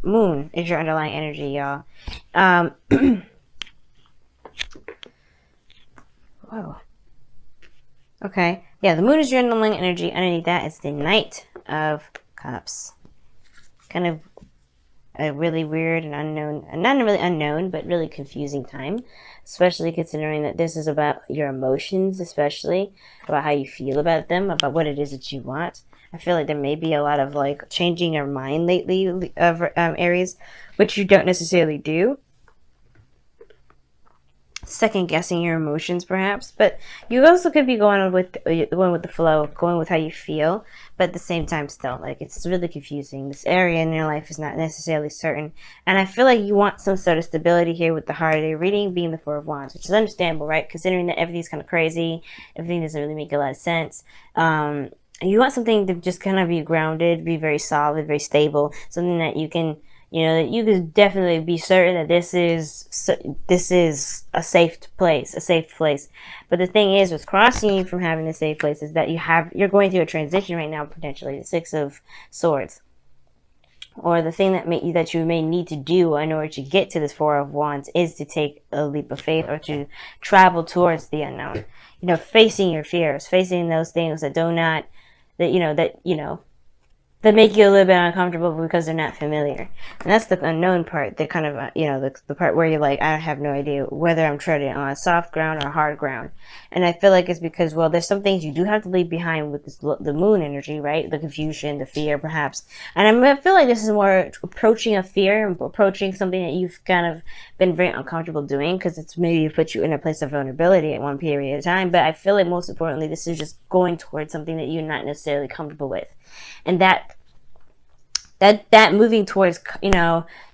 moon is your underlying energy, y'all. Whoa. Okay. Yeah, the moon is your underlying energy. Underneath that is the Knight of Cups. Kind of a really weird and unknown, not really unknown, but really confusing time. Especially considering that this is about your emotions, especially about how you feel about them, about what it is that you want. I feel like there may be a lot of like changing your mind lately of Aries, which you don't necessarily do. Second guessing your emotions, perhaps, but you also could be going with the flow, going with how you feel, but at the same time, still, like, it's really confusing. This area in your life is not necessarily certain, and I feel like you want some sort of stability here with the holiday reading being the Four of Wands, which is understandable, right? Considering that everything's kind of crazy, everything doesn't really make a lot of sense. You want something to just kind of be grounded, be very solid, very stable, something that you can, that you can definitely be certain that this is a safe place. But the thing is, what's crossing you from having a safe place is that you're going through a transition right now, potentially the Six of Swords, or the thing that you may need to do in order to get to this Four of Wands is to take a leap of faith or to travel towards the unknown. Facing your fears, facing those things that that make you a little bit uncomfortable because they're not familiar. And that's the unknown part, the kind of, the part where you're like, I have no idea whether I'm treading on soft ground or hard ground. And I feel like it's because, well, there's some things you do have to leave behind with the moon energy, right? The confusion, the fear, perhaps. And I feel like this is more approaching a fear, approaching something that you've kind of been very uncomfortable doing, because it's maybe put you in a place of vulnerability at one period of time. But I feel like most importantly, this is just going towards something that you're not necessarily comfortable with. And that moving towards,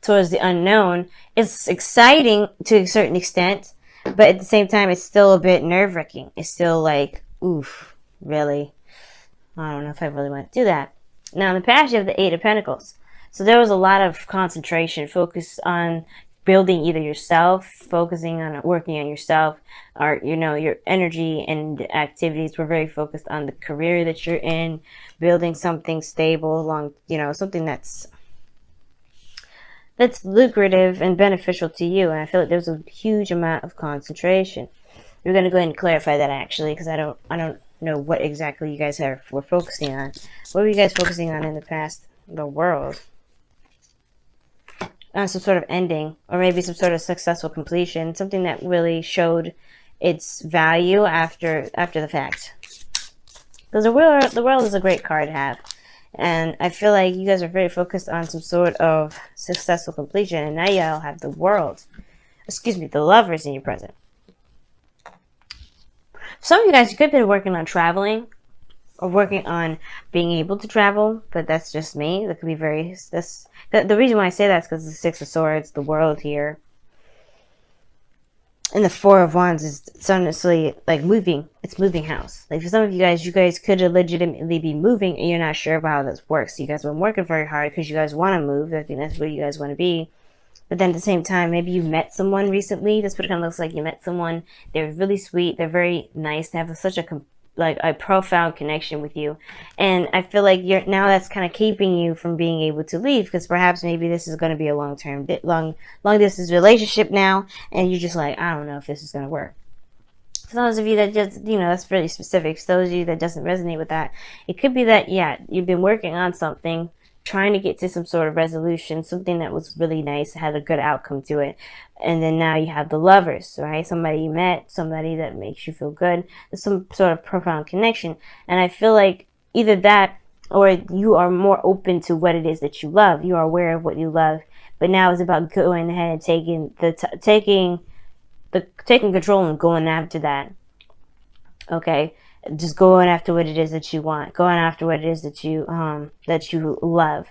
towards the unknown is exciting to a certain extent, but at the same time, it's still a bit nerve-wracking. It's still like, oof, really? I don't know if I really want to do that. Now, in the past, you have the Eight of Pentacles. So there was a lot of concentration, focus on building either yourself, focusing on working on yourself, or, your energy and activities were very focused on the career that you're in, building something stable, something that's lucrative and beneficial to you. And I feel like there's a huge amount of concentration. We're going to go ahead and clarify that, actually, because I don't know what exactly you guys were focusing on. What were you guys focusing on in the past? The world. Some sort of ending, or maybe some sort of successful completion, something that really showed its value after the fact. Because the world is a great card to have, and I feel like you guys are very focused on some sort of successful completion, and now y'all have the Lovers in your present. Some of you guys, you could have been working on traveling, or working on being able to travel, but that's just me. That could be the reason why I say that is because the Six of Swords, the world here, and the Four of Wands it's honestly like moving. It's moving house. Like for some of you guys could legitimately be moving, and you're not sure about how this works. You guys have been working very hard because you guys want to move. I think that's where you guys want to be. But then at the same time, maybe you met someone recently. That's what it kind of looks like. You met someone. They're really sweet. They're very nice. They have such a profound connection with you, and I feel like now that's kind of keeping you from being able to leave, because perhaps maybe this is going to be a long distance relationship now, and you're just like, I don't know if this is going to work. For those of you that just, that's really specific. For those of you that doesn't resonate with that, it could be that, you've been working on something, trying to get to some sort of resolution, something that was really nice, had a good outcome to it. And then now you have the Lovers, right? Somebody you met, somebody that makes you feel good. There's some sort of profound connection. And I feel like either that, or you are more open to what it is that you love. You are aware of what you love. But now it's about going ahead and taking control and going after that. Okay? Just going after what it is that you want, going after what it is that you love,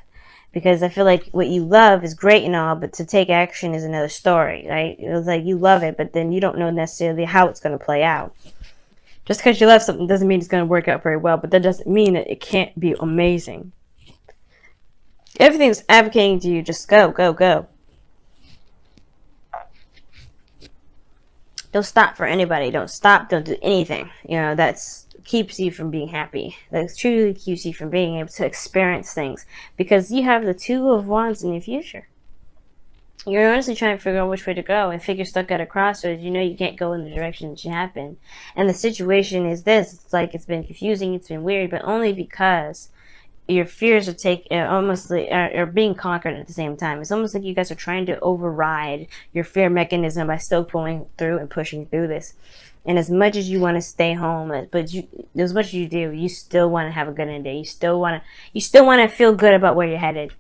because I feel like what you love is great and all, but to take action is another story, right? It was like you love it, but then you don't know necessarily how it's going to play out. Just because you love something doesn't mean it's going to work out very well, but that doesn't mean that it can't be amazing. Everything's advocating to you, just go, go, go. Don't stop for anybody. Don't stop. Don't do anything. That's keeps you from being happy. That truly keeps you from being able to experience things, because you have the Two of Wands in your future. You're honestly trying to figure out which way to go. I think you're stuck at a crossroads. You know you can't go in the direction that you have been. And the situation is this. It's like it's been confusing. It's been weird. But only because your fears are almost like are being conquered at the same time. It's almost like you guys are trying to override your fear mechanism by still pulling through and pushing through this. And as much as you want to stay home, but as much as you do, you still want to have a good ending. You still want to feel good about where you're headed.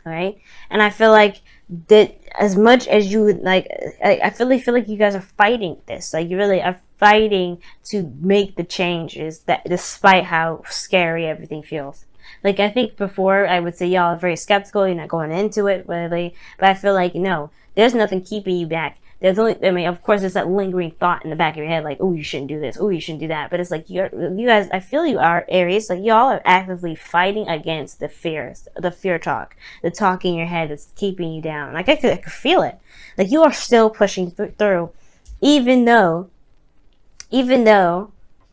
All right? And I feel like that as much as you would like, I feel like you guys are fighting this. Like you really are fighting to make the changes that despite how scary everything feels. Like I think before I would say y'all are very skeptical, you're not going into it really, but I feel like no, there's nothing keeping you back. There's only, I mean, of course, there's that lingering thought in the back of your head, like, oh, you shouldn't do this, oh, you shouldn't do that. But it's like you guys, I feel you are Aries, like y'all are actively fighting against the fears, the fear talk, the talk in your head that's keeping you down. Like I could feel it. Like you are still pushing through, even though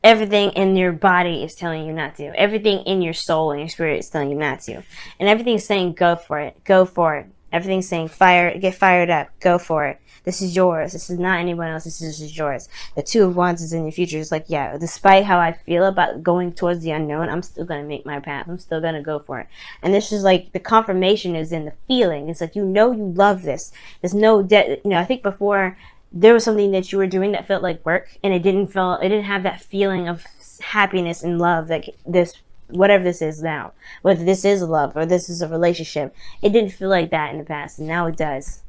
everything in your body is telling you not to, everything in your soul and your spirit is telling you not to, and everything's saying go for it, go for it. Everything's saying get fired up, go for it. This is yours. This is not anyone else. This is yours. The Two of Wands is in your future. It's like, yeah, despite how I feel about going towards the unknown, I'm still going to make my path. I'm still going to go for it. And this is like the confirmation is in the feeling. It's like, you love this. There's no I think before there was something that you were doing that felt like work and it didn't have that feeling of happiness and love that this, whatever this is now, whether this is love or this is a relationship, it didn't feel like that in the past, and now it does.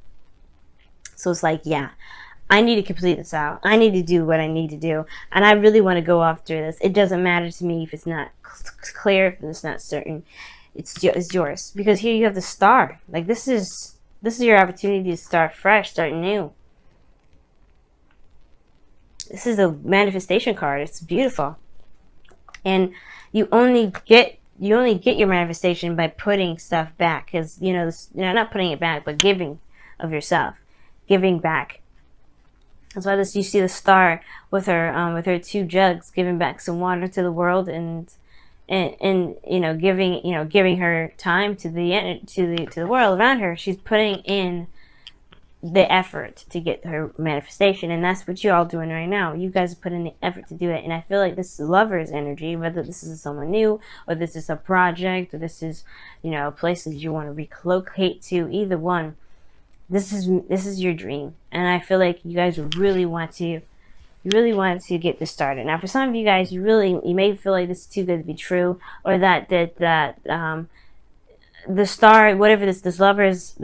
So it's like, yeah, I need to complete this out. I need to do what I need to do, and I really want to go after this. It doesn't matter to me if it's not clear, if it's not certain. It's yours, because here you have the Star. Like this is your opportunity to start fresh, start new. This is a manifestation card. It's beautiful, and you only get your manifestation by putting stuff back, because not putting it back, but giving of yourself, giving back. That's why you see the Star with her two jugs, giving back some water to the world, and giving her time to the world around her. She's putting in the effort to get her manifestation, and that's what you're all doing right now. You guys are putting the effort to do it, and I feel like this is Lover's energy, whether this is someone new or this is a project or this is places you want to relocate to. Either one, this is your dream, and I feel like you guys really want to get this started. Now for some of you guys, you may feel like this is too good to be true, or that the Star, whatever this lover's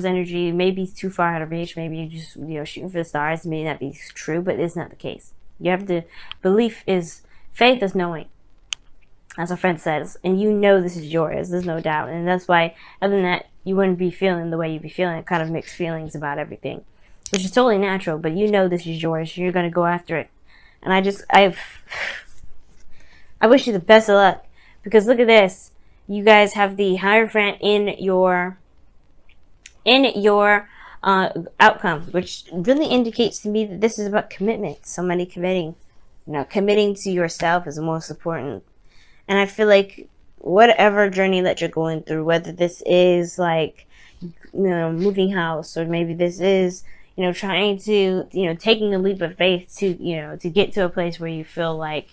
energy may be too far out of reach. Maybe you just shooting for the stars. It may not be true, but it's not the case. You have to faith is knowing, as a friend says, and this is yours. There's no doubt, and that's why other than that you wouldn't be feeling the way you be feeling, kind of mixed feelings about everything, which is totally natural. But this is yours. You're gonna go after it, and I wish you the best of luck, because look at this. You guys have the Hierophant in your outcome, which really indicates to me that this is about commitment. Somebody committing, committing to yourself is the most important. And I feel like whatever journey that you're going through, whether this is like, moving house, or maybe this is, trying to, taking a leap of faith to, to get to a place where you feel like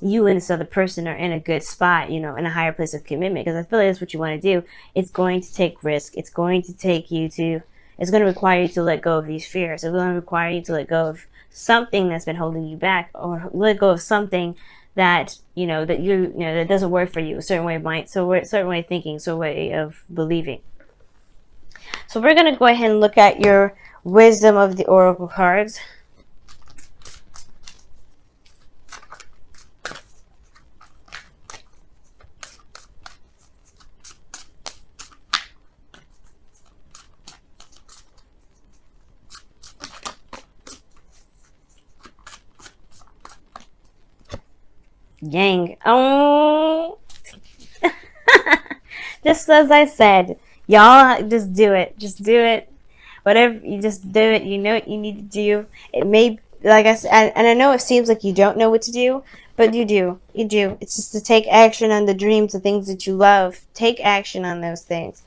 you and this other person are in a good spot, in a higher place of commitment, because I feel like that's what you want to do. It's going to take risk. It's going to require you to let go of these fears. It's going to require you to let go of something that's been holding you back, or let go of something that, that doesn't work for you, a certain way of mind, a certain way of thinking, a way of believing. So we're going to go ahead and look at your wisdom of the Oracle cards. Yang. Oh. Just as I said, y'all just do it. Just do it. Whatever, you just do it. You know what you need to do. It may, like I said, and I know it seems like you don't know what to do, But you do. You do. It's just to take action on the dreams, the things that you love. Take action on those things.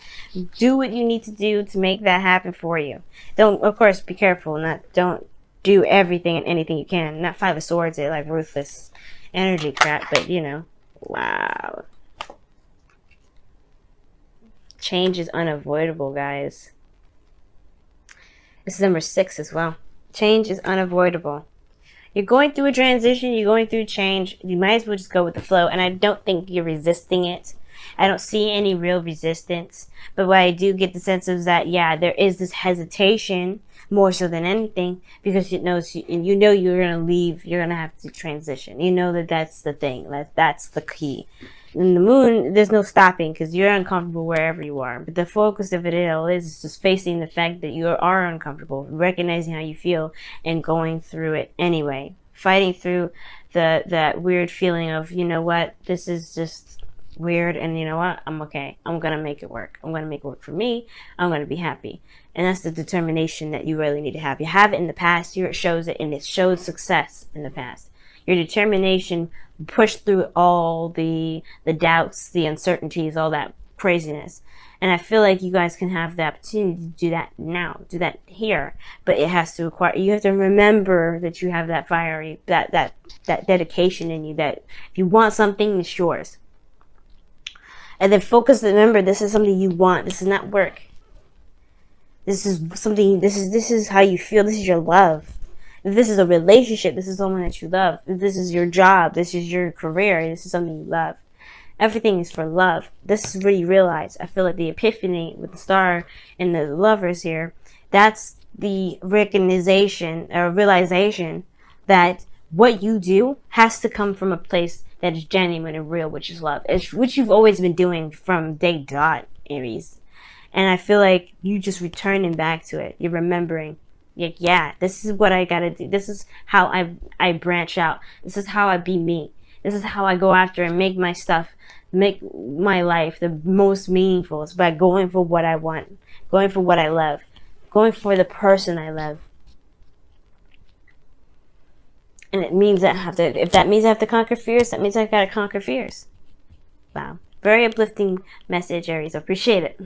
Do what you need to do to make that happen for you. Don't, of course, be careful. Don't do everything and anything you can. Not Five of Swords, it like ruthless energy crap, but you know. Wow. Change is unavoidable, guys. This is number 6 as well. Change is unavoidable. You're going through a transition, you're going through change, you might as well just go with the flow. And I don't think you're resisting it. I don't see any real resistance. But what I do get the sense is that, yeah, there is this hesitation more so than anything, because you know you're going to leave, you're going to have to transition. You know that's the thing, that's the key. In the moon, there's no stopping because you're uncomfortable wherever you are. But the focus of it all is just facing the fact that you are uncomfortable, recognizing how you feel, and going through it anyway. Fighting through that weird feeling of, you know what, this is just weird, and you know what, I'm okay. I'm going to make it work. I'm going to make it work for me. I'm going to be happy. And that's the determination that you really need to have. You have it in the past. Here it shows it, and it showed success in the past. Your determination pushed through all the doubts, the uncertainties, all that craziness. And I feel like you guys can have the opportunity to do that now, do that here. But it has to require, you have to remember that you have that fiery, that dedication in you, that if you want something, it's yours. And then focus, remember, this is something you want. This is not work. This is something, this is how you feel. This is your love. If this is a relationship, this is someone that you love. If this is your job, this is your career, this is something you love. Everything is for love. This is where you realize. I feel like the epiphany with the star and the lovers here, that's the recognition or realization that what you do has to come from a place that is genuine and real, which is love. It's which you've always been doing from day dot, Aries. And I feel like you just returning back to it. You're remembering. Like, yeah, this is what I gotta do. This is how I branch out. This is how I be me. This is how I go after and make my stuff, make my life the most meaningful. It's by going for what I want, going for what I love, going for the person I love. And it means that I have to, if that means I have to conquer fears, that means I gotta conquer fears. Wow. Very uplifting message, Aries. I appreciate it.